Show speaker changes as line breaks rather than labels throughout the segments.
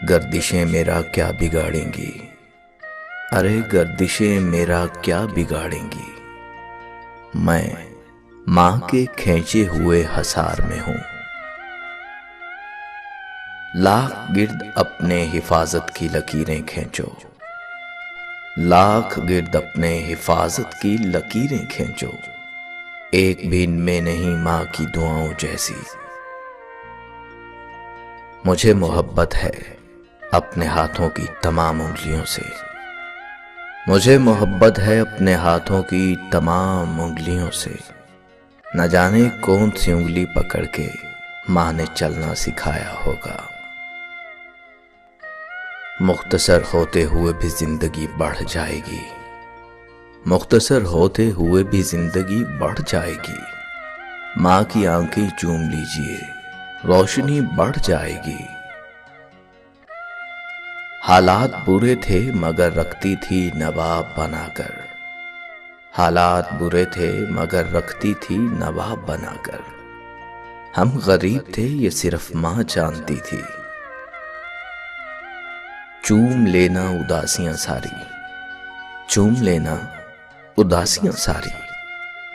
गर्दिशें मेरा क्या बिगाड़ेंगी। अरे गर्दिशें मेरा क्या बिगाड़ेंगी। मैं माँ के खींचे हुए हसार में हूँ। लाख गिर्द अपने हिफाजत की लकीरें खींचो। लाख गिर्द अपने हिफाजत की लकीरें खींचो। एक भी इनमें नहीं माँ की दुआओं जैसी। मुझे मोहब्बत है अपने हाथों की तमाम उंगलियों से। मुझे मोहब्बत है अपने हाथों की तमाम उंगलियों से। न जाने कौन सी उंगली पकड़ के माँ ने चलना सिखाया होगा। मुख्तसर होते हुए भी जिंदगी बढ़ जाएगी। मुख्तसर होते हुए भी जिंदगी बढ़ जाएगी। माँ की आंखें चूम लीजिए, रोशनी बढ़ जाएगी। हालात बुरे थे मगर रखती थी नवाब बनाकर। हालात बुरे थे मगर रखती थी नवाब बनाकर। हम गरीब थे ये सिर्फ माँ जानती थी। चूम लेना उदासियां सारी, चूम लेना उदासियां सारी।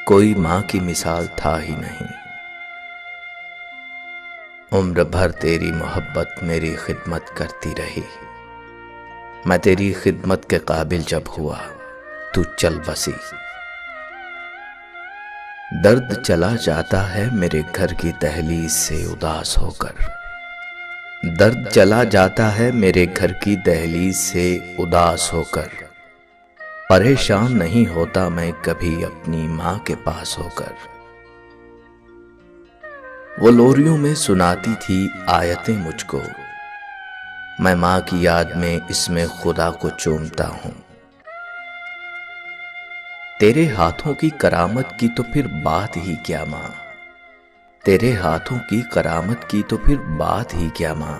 कोई माँ की मिसाल था ही नहीं। उम्र भर तेरी मोहब्बत मेरी खिदमत करती रही। मैं तेरी खिदमत के काबिल जब हुआ तू चल बसी। दर्द चला जाता है मेरे घर की दहलीज से उदास होकर। दर्द चला जाता है मेरे घर की दहलीज से उदास होकर। परेशान नहीं होता मैं कभी अपनी माँ के पास होकर। वो लोरियों में सुनाती थी आयतें मुझको। मैं माँ की याद में इसमें खुदा को चूमता हूं। तेरे हाथों की करामत की तो फिर बात ही क्या माँ। तेरे हाथों की करामत की तो फिर बात ही क्या माँ।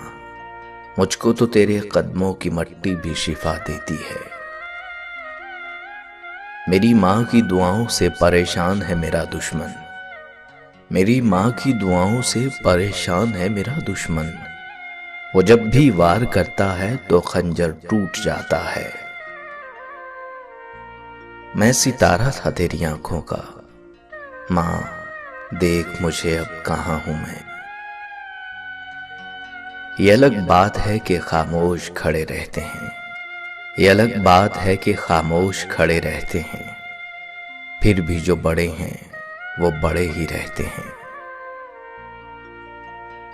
मुझको तो तेरे कदमों की मट्टी भी शिफा देती है। मेरी माँ की दुआओं से परेशान है मेरा दुश्मन। मेरी माँ की दुआओं से परेशान है मेरा दुश्मन। वो जब भी वार करता है तो खंजर टूट जाता है। मैं सितारा था तेरी आंखों का। माँ देख मुझे अब कहां हूं मैं। ये अलग बात है कि खामोश खड़े रहते हैं। ये अलग बात है कि खामोश खड़े रहते हैं। फिर भी जो बड़े हैं वो बड़े ही रहते हैं।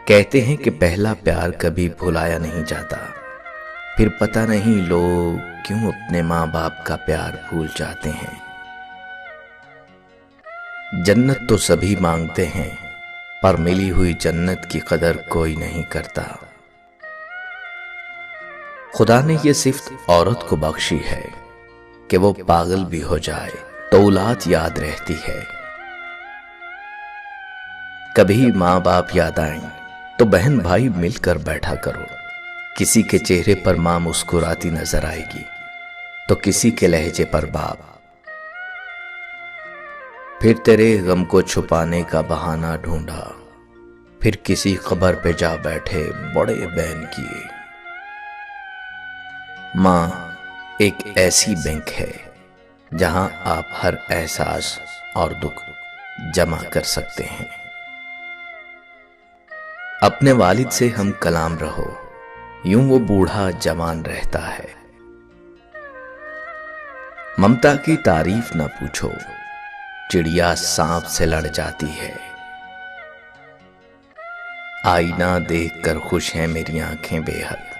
कहते हैं कि पहला प्यार कभी भुलाया नहीं जाता। फिर पता नहीं लोग क्यों अपने माँ बाप का प्यार भूल जाते हैं। जन्नत तो सभी मांगते हैं पर मिली हुई जन्नत की कदर कोई नहीं करता। खुदा ने ये सिर्फ औरत को बख्शी है कि वो पागल भी हो जाए तो औलाद याद रहती है। कभी माँ बाप याद आए तो बहन भाई मिलकर बैठा करो। किसी के चेहरे पर माँ मुस्कुराती नजर आएगी तो किसी के लहजे पर बाप। फिर तेरे गम को छुपाने का बहाना ढूंढा। फिर किसी कब्र पे जा बैठे बड़े बहन किए। माँ एक ऐसी बैंक है जहां आप हर एहसास और दुख जमा कर सकते हैं। अपने वालिद से हम कलाम रहो यूं वो बूढ़ा जवान रहता है। ममता की तारीफ ना पूछो चिड़िया सांप से लड़ जाती है। आईना देखकर खुश हैं मेरी आंखें बेहद।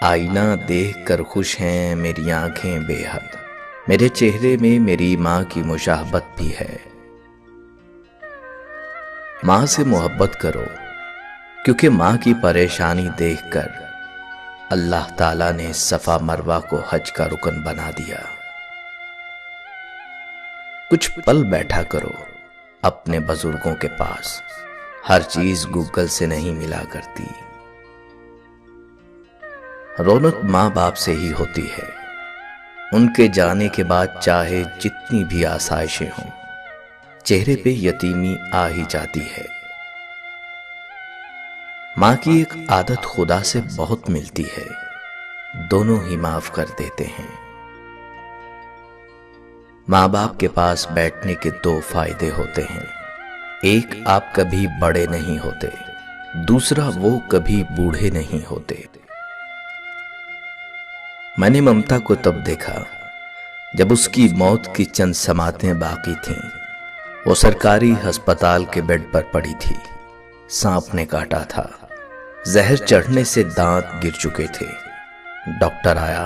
आईना देखकर खुश हैं मेरी आंखें बेहद। मेरे चेहरे में मेरी माँ की मुशाहबत भी है। माँ से मोहब्बत करो क्योंकि माँ की परेशानी देखकर अल्लाह ताला ने सफा मरवा को हज का रुकन बना दिया। कुछ पल बैठा करो अपने बुजुर्गों के पास। हर चीज गूगल से नहीं मिला करती। रौनक माँ बाप से ही होती है। उनके जाने के बाद चाहे जितनी भी आसाइशें हों चेहरे पे यतीमी आ ही जाती है। माँ की एक आदत खुदा से बहुत मिलती है, दोनों ही माफ कर देते हैं। माँ बाप के पास बैठने के दो फायदे होते हैं, एक आप कभी बड़े नहीं होते, दूसरा वो कभी बूढ़े नहीं होते। मैंने ममता को तब देखा जब उसकी मौत की चंद समातें बाकी थीं। वो सरकारी अस्पताल के बेड पर पड़ी थी। सांप ने काटा था, जहर चढ़ने से दांत गिर चुके थे। डॉक्टर आया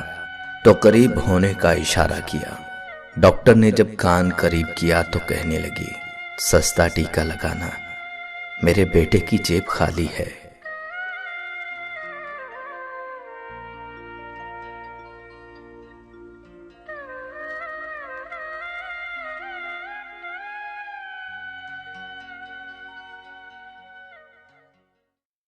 तो करीब होने का इशारा किया। डॉक्टर ने जब कान करीब किया तो कहने लगी, सस्ता टीका लगाना, मेरे बेटे की जेब खाली है।